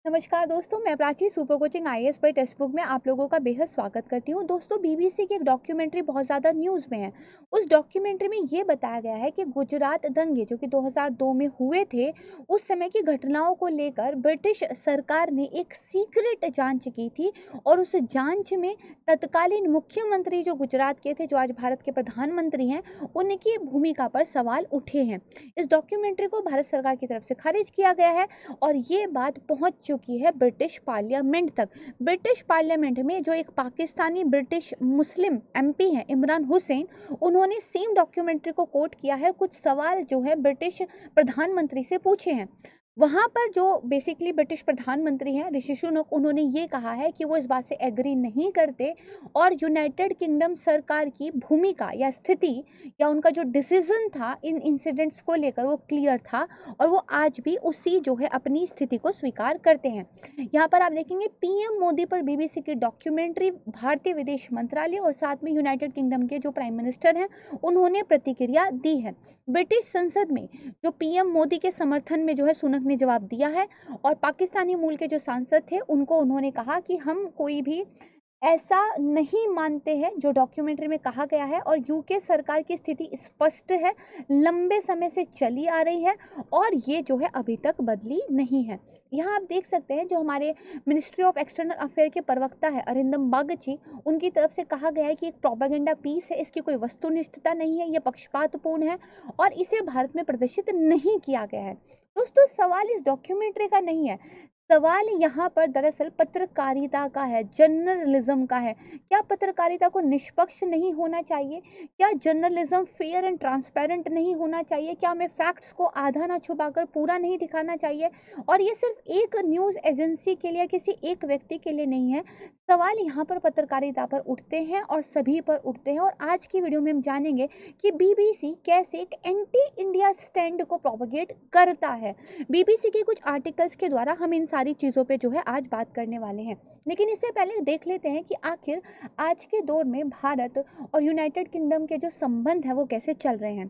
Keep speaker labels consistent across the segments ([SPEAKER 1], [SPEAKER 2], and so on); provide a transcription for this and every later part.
[SPEAKER 1] नमस्कार दोस्तों, मैं प्राची सुपर कोचिंग आईएएस पर टेक्स्ट बुक में आप लोगों का बेहद स्वागत करती हूँ। दोस्तों, बीबीसी की एक डॉक्यूमेंट्री बहुत ज़्यादा न्यूज़ में है। उस डॉक्यूमेंट्री में ये बताया गया है कि गुजरात दंगे जो कि 2002 में हुए थे, उस समय की घटनाओं को लेकर ब्रिटिश सरकार ने एक सीक्रेट जांच की थी और उस जांच में तत्कालीन मुख्यमंत्री जो गुजरात के थे, जो आज भारत के प्रधानमंत्री हैं, उनकी भूमिका पर सवाल उठे हैं। इस डॉक्यूमेंट्री को भारत सरकार की तरफ से खारिज किया गया है और ये बात पहुंच चुकी है ब्रिटिश पार्लियामेंट तक। ब्रिटिश पार्लियामेंट में जो एक पाकिस्तानी ब्रिटिश मुस्लिम एमपी हैं, इमरान हुसैन, उन्होंने सेम डॉक्यूमेंट्री को कोट किया है। कुछ सवाल जो है ब्रिटिश प्रधानमंत्री से पूछे हैं। वहां पर जो बेसिकली ब्रिटिश प्रधानमंत्री हैं ऋषि सुनक, उन्होंने ये कहा है कि वो इस बात से एग्री नहीं करते और यूनाइटेड किंगडम सरकार की भूमिका या स्थिति या उनका जो डिसीजन था इन इंसिडेंट्स को लेकर वो क्लियर था और वो आज भी उसी जो है अपनी स्थिति को स्वीकार करते हैं। यहाँ पर आप देखेंगे पीएम मोदी पर बीबीसी की डॉक्यूमेंट्री, भारतीय विदेश मंत्रालय और साथ में यूनाइटेड किंगडम के जो प्राइम मिनिस्टर हैं उन्होंने प्रतिक्रिया दी है। ब्रिटिश संसद में जो पीएम मोदी के समर्थन में जो है सुनक ने जवाब दिया है और पाकिस्तानी मूल के जो सांसद थे उनको उन्होंने कहा कि हम कोई भी ऐसा नहीं मानते हैं जो डॉक्यूमेंट्री में कहा गया है और यूके सरकार की स्थिति स्पष्ट है, लंबे समय से चली आ रही है और ये जो है अभी तक बदली नहीं है। यहाँ आप देख सकते हैं जो हमारे मिनिस्ट्री ऑफ एक्सटर्नल अफेयर के प्रवक्ता है अरिंदम बागची, उनकी तरफ से कहा गया है कि एक प्रोपेगेंडा पीस है, इसकी कोई वस्तुनिष्ठता नहीं है, ये पक्षपातपूर्ण है और इसे भारत में प्रदर्शित नहीं किया गया है। दोस्तों, सवाल इस डॉक्यूमेंट्री का नहीं है, सवाल यहाँ पर दरअसल पत्रकारिता का है, जर्नलिज्म का है। क्या पत्रकारिता को निष्पक्ष नहीं होना चाहिए? क्या जर्नलिज्म फेयर एंड ट्रांसपेरेंट नहीं होना चाहिए? क्या हमें फैक्ट्स को आधा ना छुपाकर पूरा नहीं दिखाना चाहिए? और ये सिर्फ एक न्यूज़ एजेंसी के लिए, किसी एक व्यक्ति के लिए नहीं है। सवाल यहाँ पर पत्रकारिता पर उठते हैं और सभी पर उठते हैं और आज की वीडियो में हम जानेंगे कि बीबीसी कैसे एक एंटी इंडिया स्टैंड को प्रोपगेट करता है। बीबीसी के कुछ आर्टिकल्स के द्वारा हम इन सारी चीज़ों पे जो है आज बात करने वाले हैं। लेकिन इससे पहले देख लेते हैं कि आखिर आज के दौर में भारत और यूनाइटेड किंगडम के जो संबंध है वो कैसे चल रहे हैं।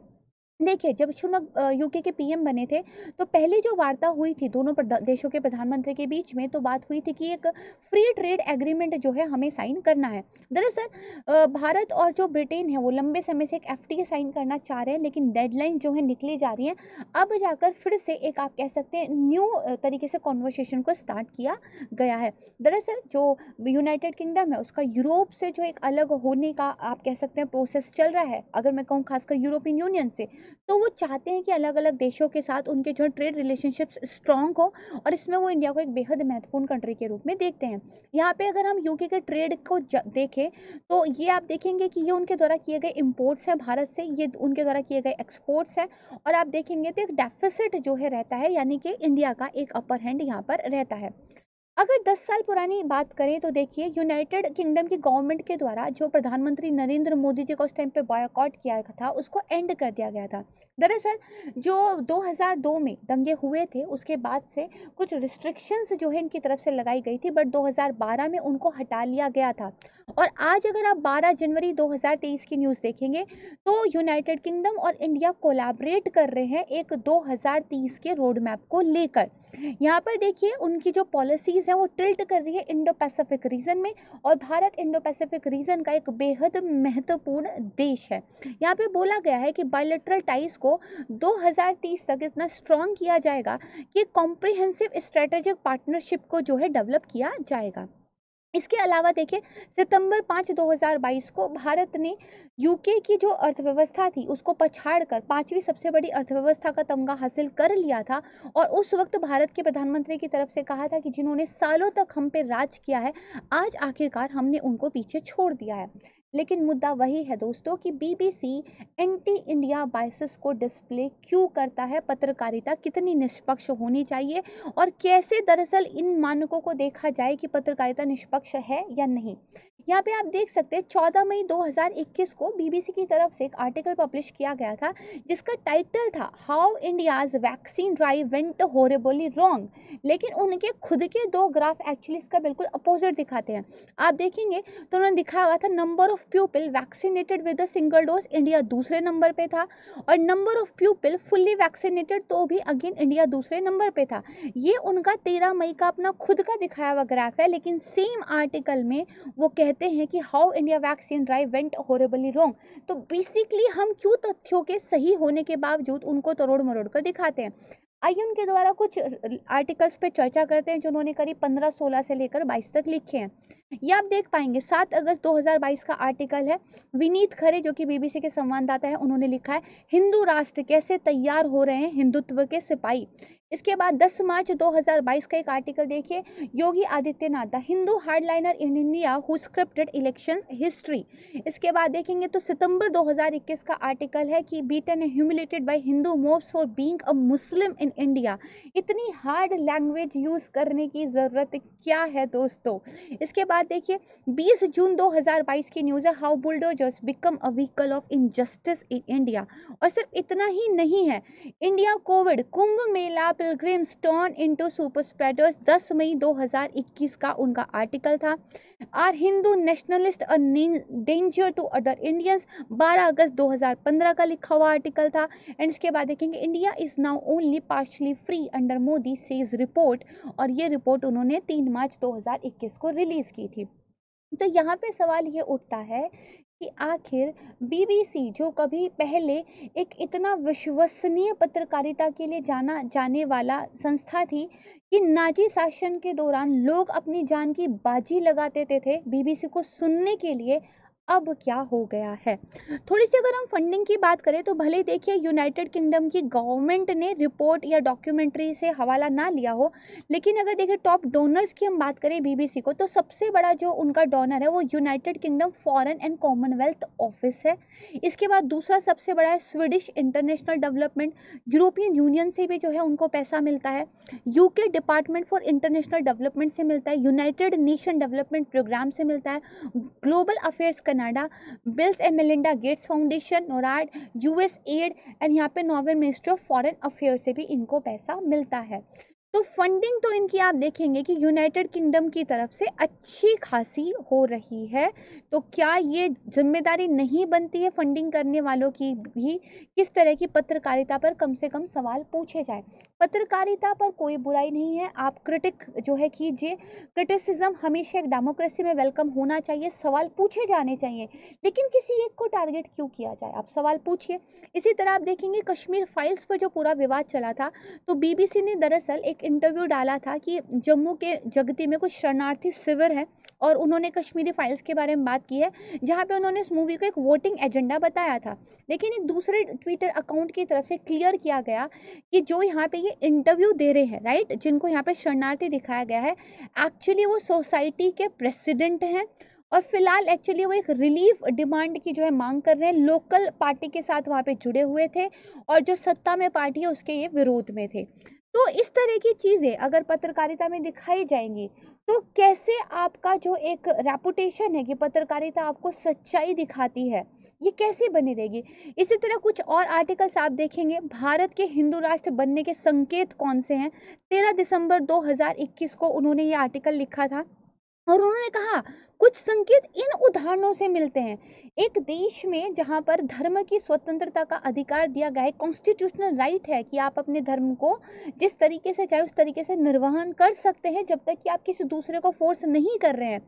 [SPEAKER 1] देखिए, जब सुनक यूके के पीएम बने थे तो पहली जो वार्ता हुई थी दोनों देशों के प्रधानमंत्री के बीच में, तो बात हुई थी कि एक फ्री ट्रेड एग्रीमेंट जो है हमें साइन करना है। दरअसल भारत और जो ब्रिटेन है वो लंबे समय से एक एफटीए साइन करना चाह रहे हैं, लेकिन डेडलाइन जो है निकली जा रही है। अब जाकर फिर से एक आप कह सकते हैं न्यू तरीके से कॉन्वर्सेशन को स्टार्ट किया गया है। दरअसल जो यूनाइटेड किंगडम है उसका यूरोप से जो एक अलग होने का आप कह सकते हैं प्रोसेस चल रहा है, अगर मैं कहूँ खासकर यूरोपियन यूनियन से, तो वो चाहते हैं कि अलग अलग देशों के साथ उनके जो ट्रेड रिलेशनशिप्स स्ट्रांग हो और इसमें वो इंडिया को एक बेहद महत्वपूर्ण कंट्री के रूप में देखते हैं। यहाँ पे अगर हम यूके के ट्रेड को देखें तो ये आप देखेंगे कि ये उनके द्वारा किए गए इंपोर्ट्स हैं भारत से, ये उनके द्वारा किए गए एक्सपोर्ट्स हैं और आप देखेंगे तो एक डेफिसिट जो है रहता है, यानी कि इंडिया का एक अपर हैंड यहाँ पर रहता है। अगर 10 साल पुरानी बात करें तो देखिए यूनाइटेड किंगडम की गवर्नमेंट के द्वारा जो प्रधानमंत्री नरेंद्र मोदी जी को उस टाइम पे बॉयकॉट किया था उसको एंड कर दिया गया था। दरअसल जो 2002 में दंगे हुए थे उसके बाद से कुछ रिस्ट्रिक्शंस जो है इनकी तरफ से लगाई गई थी, बट 2012 में उनको हटा लिया गया था। और आज अगर आप 12 जनवरी 2023 की न्यूज़ देखेंगे तो यूनाइटेड किंगडम और इंडिया कोलैबोरेट कर रहे हैं एक 2030 के रोड मैप को लेकर। यहाँ पर देखिए उनकी जो पॉलिसीज है वो टिल्ट कर रही है इंडो पैसिफिक रीजन में और भारत इंडो पैसिफिक रीजन का एक बेहद महत्वपूर्ण देश है। यहाँ पे बोला गया है कि बायलैटरल टाइज को 2030 तक इतना स्ट्रॉन्ग किया जाएगा कि कॉम्प्रिहेंसिव स्ट्रेटेजिक पार्टनरशिप को जो है डेवलप किया जाएगा। इसके अलावा देखिए सितंबर 5 2022 को भारत ने यूके की जो अर्थव्यवस्था थी उसको पछाड़कर पांचवी सबसे बड़ी अर्थव्यवस्था का तमगा हासिल कर लिया था और उस वक्त भारत के प्रधानमंत्री की तरफ से कहा था कि जिन्होंने सालों तक हम पे राज किया है, आज आखिरकार हमने उनको पीछे छोड़ दिया है। लेकिन मुद्दा वही है दोस्तों कि बीबीसी एंटी इंडिया बायसेस को डिस्प्ले क्यों करता है, पत्रकारिता कितनी निष्पक्ष होनी चाहिए और कैसे दरअसल इन मानकों को देखा जाए कि पत्रकारिता निष्पक्ष है या नहीं। यहाँ पे आप देख सकते हैं 14 मई 2021 को बीबीसी की तरफ से एक आर्टिकल पब्लिश किया गया था जिसका टाइटल था how India's vaccine drive went horribly wrong. लेकिन उनके खुद के दो ग्राफ एक्चुअली इसका बिल्कुल अपोजिट दिखाते हैं। आप देखेंगे तो उन्होंने दिखाया हुआ था number of people vaccinated with a single dose, India दूसरे नंबर पे था, और number of people fully vaccinated तो भी अगेन इंडिया दूसरे नंबर पे था। ये उनका 13 मई का अपना खुद का दिखाया हुआ ग्राफ है, लेकिन सेम आर्टिकल में वो कहते हैं कि how India vaccine drive went horribly wrong. तो बेसिकली हम क्यों तथ्यों के सही होने के बावजूद उनको तोड़ मरोड़ कर दिखाते हैं। आइए उनके द्वारा कुछ आर्टिकल्स पे चर्चा करते हैं जो उन्होंने करीब 15-16 से लेकर 22 तक लिखे हैं। ये आप देख पाएंगे 7 अगस्त 2022 का आर्टिकल है। विनीत खरे जो कि बीबीसी के संवाददाता है, उन्होंने लिखा है हिंदू राष्ट्र कैसे तैयार हो रहे हैं हिंदुत्व के सिपाही। इसके बाद 10 मार्च 2022 का एक आर्टिकल देखिए, Yogi Adityanath the Hindu hardliner in India who scripted elections history. इसके बाद देखेंगे तो सितंबर 2021 का आर्टिकल है कि beaten humiliated by Hindu mobs for being a Muslim in India. इतनी हार्ड लैंग्वेज यूज करने की जरूरत क्या है दोस्तों। इसके बाद देखिए 20 जून 2022 की न्यूज है, how bulldozers become a vehicle of injustice in India. और सिर्फ इतना ही नहीं है, India covid Kumbh Mela pilgrims turn into super spreaders, 10 मई 2021 का उनका आर्टिकल था। Are Hindu nationalist a danger to other Indians, 12 अगस्त 2015 का लिखा हुआ आर्टिकल था। एंड इसके बाद देखेंगे India is now only partially free under Modi says report, और ये रिपोर्ट उन्होंने 3 मार्च 2021 को रिलीज की थी। तो यहाँ पे सवाल ये उठता है कि आखिर बीबीसी जो कभी पहले एक इतना विश्वसनीय पत्रकारिता के लिए जाना जाने वाला संस्था थी कि नाजी शासन के दौरान लोग अपनी जान की बाजी लगा देते थे बीबीसी को सुनने के लिए, अब क्या हो गया है। थोड़ी सी अगर हम फंडिंग की बात करें तो भले देखिए यूनाइटेड किंगडम की गवर्नमेंट ने रिपोर्ट या डॉक्यूमेंट्री से हवाला ना लिया हो, लेकिन अगर देखिए टॉप डोनर्स की हम बात करें बीबीसी को तो सबसे बड़ा जो उनका डोनर है वो United kingdom foreign and Commonwealth office है। इसके बाद दूसरा सबसे बड़ा है Swedish international development, European union से भी जो है उनको पैसा मिलता है, UK department for international development से मिलता है, यूनाइटेड नेशन डेवलपमेंट प्रोग्राम से मिलता है, global affairs Canada, bills and Melinda Gates foundation NORAD, US add, and यहाँ पे Norway ministry of foreign affairs से भी इनको पैसा मिलता है। तो फंडिंग तो इनकी आप देखेंगे कि यूनाइटेड किंगडम की तरफ से अच्छी खासी हो रही है। तो क्या ये जिम्मेदारी नहीं बनती है फंडिंग करने वालों की भी किस तरह की पत्रकारिता पर कम से कम सवाल पूछे जाए। पत्रकारिता पर कोई बुराई नहीं है, आप क्रिटिक जो है कीजिए, क्रिटिसिज्म हमेशा एक डेमोक्रेसी में वेलकम होना चाहिए, सवाल पूछे जाने चाहिए, लेकिन किसी एक को टारगेट क्यों किया जाए, आप सवाल पूछिए। इसी तरह आप देखेंगे कश्मीर फाइल्स पर जो पूरा विवाद चला था, तो बीबीसी ने दरअसल एक इंटरव्यू डाला था कि जम्मू के जगती में कुछ शरणार्थी शिविर है और उन्होंने कश्मीरी फाइल्स के बारे में बात की है, जहां पे उन्होंने इस मूवी को एक वोटिंग एजेंडा बताया था। लेकिन एक दूसरे ट्विटर अकाउंट की तरफ से क्लियर किया गया कि जो यहाँ पे ये इंटरव्यू दे रहे हैं, राइट, जिनको यहाँ पे शरणार्थी दिखाया गया है, एक्चुअली वो सोसाइटी के प्रेसिडेंट हैं और फिलहाल एक्चुअली वो एक रिलीफ डिमांड की जो है मांग कर रहे हैं, लोकल पार्टी के साथ वहाँ पे जुड़े हुए थे और जो सत्ता में पार्टी है उसके ये विरोध में थे। तो इस तरह की चीजें अगर पत्रकारिता में दिखाई जाएंगी तो कैसे आपका जो एक रेपुटेशन है कि पत्रकारिता आपको सच्चाई दिखाती है, ये कैसे बनी रहेगी। इसी तरह कुछ और आर्टिकल्स आप देखेंगे, भारत के हिंदू राष्ट्र बनने के संकेत कौन से हैं, 13 दिसंबर 2021 को उन्होंने ये आर्टिकल लिखा था और उन्होंने कहा कुछ संकेत इन उदाहरणों से मिलते हैं। एक देश में जहां पर धर्म की स्वतंत्रता का अधिकार दिया गया है, कॉन्स्टिट्यूशनल राइट है कि आप अपने धर्म को जिस तरीके से चाहे उस तरीके से निर्वहन कर सकते हैं जब तक कि आप किसी दूसरे को फोर्स नहीं कर रहे हैं,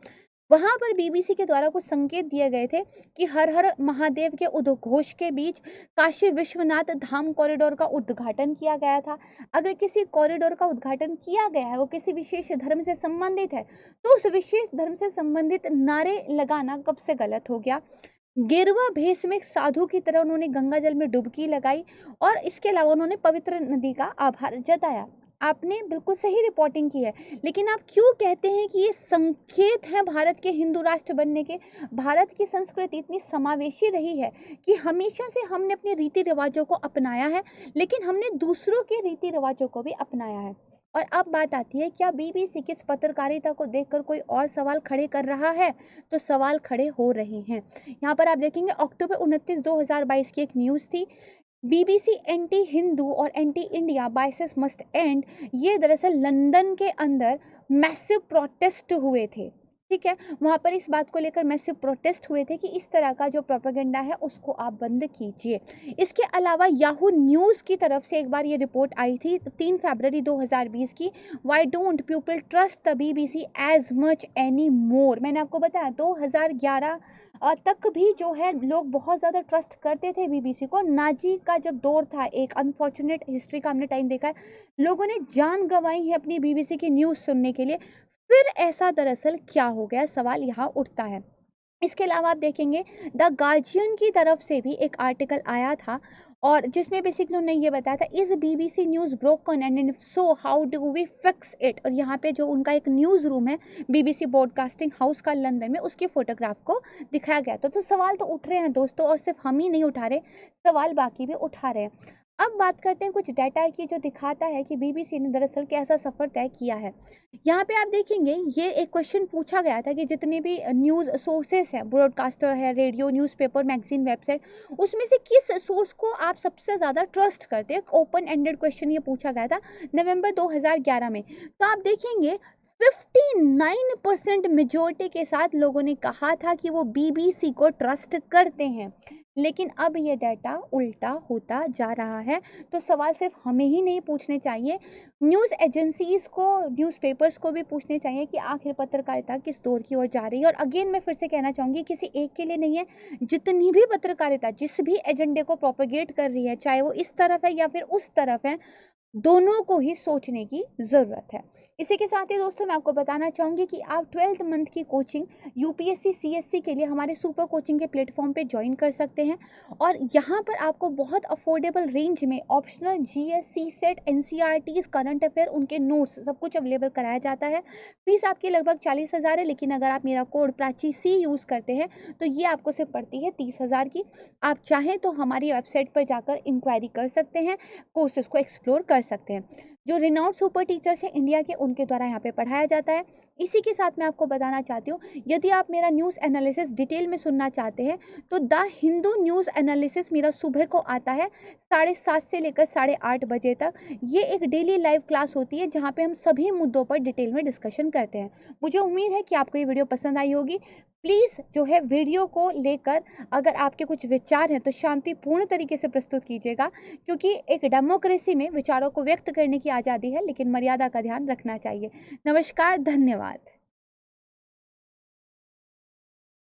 [SPEAKER 1] वहां पर बीबीसी के द्वारा कुछ संकेत दिए गए थे कि हर हर महादेव के उद्घोष के बीच काशी विश्वनाथ धाम कॉरिडोर का उद्घाटन किया गया था। अगर किसी कॉरिडोर का उद्घाटन किया गया है, वो किसी विशेष धर्म से संबंधित है, तो उस विशेष धर्म से संबंधित नारे लगाना कब से गलत हो गया। गेरुआ भेष में एक साधु की तरह उन्होंने गंगा जल में डुबकी लगाई और इसके अलावा उन्होंने पवित्र नदी का आभार जताया। आपने बिल्कुल सही रिपोर्टिंग की है, लेकिन आप क्यों कहते हैं कि ये संकेत हैं भारत के हिंदू राष्ट्र बनने के। भारत की संस्कृति इतनी समावेशी रही है कि हमेशा से हमने अपने रीति रिवाजों को अपनाया है, लेकिन हमने दूसरों के रीति रिवाजों को भी अपनाया है। और अब बात आती है, क्या बीबीसी की इस पत्रकारिता को देखकर कोई और सवाल खड़े कर रहा है? तो सवाल खड़े हो रहे हैं। यहाँ पर आप देखेंगे अक्टूबर 29 2022 की एक न्यूज़ थी, बीबीसी एंटी हिंदू और anti India biases must and. ये दरअसल लंदन के अंदर मैसिव प्रोटेस्ट हुए थे, ठीक है, वहां पर इस बात को लेकर मैसिव प्रोटेस्ट हुए थे कि इस तरह का जो प्रोपेगेंडा है उसको आप बंद कीजिए। इसके अलावा याहू न्यूज की तरफ से एक बार ये रिपोर्ट आई थी 3 फरवरी 2020 की, why don't people trust the BBC as much any more. मैंने आपको बताया 2011 तक भी जो है लोग बहुत ज़्यादा ट्रस्ट करते थे बीबीसी को। नाजी का जब दौर था, एक अनफॉर्चुनेट हिस्ट्री का हमने टाइम देखा है, लोगों ने जान गंवाई है अपनी बीबीसी की न्यूज़ सुनने के लिए। फिर ऐसा दरअसल क्या हो गया, सवाल यहाँ उठता है। इसके अलावा आप देखेंगे द गार्जियन की तरफ से भी एक आर्टिकल आया था और जिसमें बेसिकली उन्होंने ये बताया था, is BBC news broken and if so how do we fix it. और यहाँ पे जो उनका एक न्यूज़ रूम है बीबीसी ब्रॉडकास्टिंग हाउस का लंदन में, उसकी फोटोग्राफ को दिखाया गया। तो सवाल तो उठ रहे हैं दोस्तों, और सिर्फ हम ही नहीं उठा रहे, सवाल बाकी भी उठा रहे हैं। अब बात करते हैं कुछ डाटा की जो दिखाता है कि बीबीसी ने दरअसल कैसा सफ़र तय किया है। यहाँ पे आप देखेंगे ये एक क्वेश्चन पूछा गया था कि जितने भी न्यूज़ सोर्सेस हैं, ब्रॉडकास्टर है, रेडियो, न्यूज़पेपर, मैगजीन, वेबसाइट, उसमें से किस सोर्स को आप सबसे ज़्यादा ट्रस्ट करते हैं। ओपन एंडेड क्वेश्चन ये पूछा गया था नवंबर 2011 में। तो आप देखेंगे 59% मेजोरिटी के साथ लोगों ने कहा था कि वो बीबीसी को ट्रस्ट करते हैं। लेकिन अब ये डाटा उल्टा होता जा रहा है। तो सवाल सिर्फ हमें ही नहीं पूछने चाहिए, न्यूज़ एजेंसीज को, न्यूज़पेपर्स को भी पूछने चाहिए कि आखिर पत्रकारिता किस दौर की ओर जा रही है। और अगेन मैं फिर से कहना चाहूँगी, किसी एक के लिए नहीं है, जितनी भी पत्रकारिता जिस भी एजेंडे को प्रोपेगेट कर रही है, चाहे वो इस तरफ है या फिर उस तरफ है, दोनों को ही सोचने की ज़रूरत है। इसी के साथ ही दोस्तों मैं आपको बताना चाहूँगी कि आप 12th मंथ की कोचिंग यूपीएससी सीएससी के लिए हमारे सुपर कोचिंग के प्लेटफॉर्म पे ज्वाइन कर सकते हैं। और यहाँ पर आपको बहुत अफोर्डेबल रेंज में optional GS, CSAT, NCERTs, current affair, उनके नोट्स सब कुछ अवेलेबल कराया जाता है। फीस आपकी लगभग 40,000 है, लेकिन अगर आप मेरा कोड प्राची सी यूज़ करते हैं तो ये आपको सिर्फ पड़ती है 30,000 की। आप चाहें तो हमारी वेबसाइट पर जाकर इंक्वायरी कर सकते हैं, कोर्सेज को एक्सप्लोर कर सकते हैं। जो रिनाउंड सुपर टीचर्स हैं इंडिया के, उनके द्वारा यहाँ पे पढ़ाया जाता है। इसी के साथ मैं आपको बताना चाहती हूँ, यदि आप मेरा न्यूज़ एनालिसिस डिटेल में सुनना चाहते हैं तो द हिंदू न्यूज़ एनालिसिस मेरा सुबह को आता है 7:30 से लेकर 8:30 बजे तक। ये एक डेली लाइव क्लास होती है जहाँ पे हम सभी मुद्दों पर डिटेल में डिस्कशन करते हैं। मुझे उम्मीद है कि आपको ये वीडियो पसंद आई होगी। प्लीज़ जो है वीडियो को लेकर अगर आपके कुछ विचार हैं तो शांतिपूर्ण तरीके से प्रस्तुत कीजिएगा, क्योंकि एक डेमोक्रेसी में विचारों को व्यक्त करने की आज़ादी है, लेकिन मर्यादा का ध्यान रखना चाहिए। नमस्कार, धन्यवाद।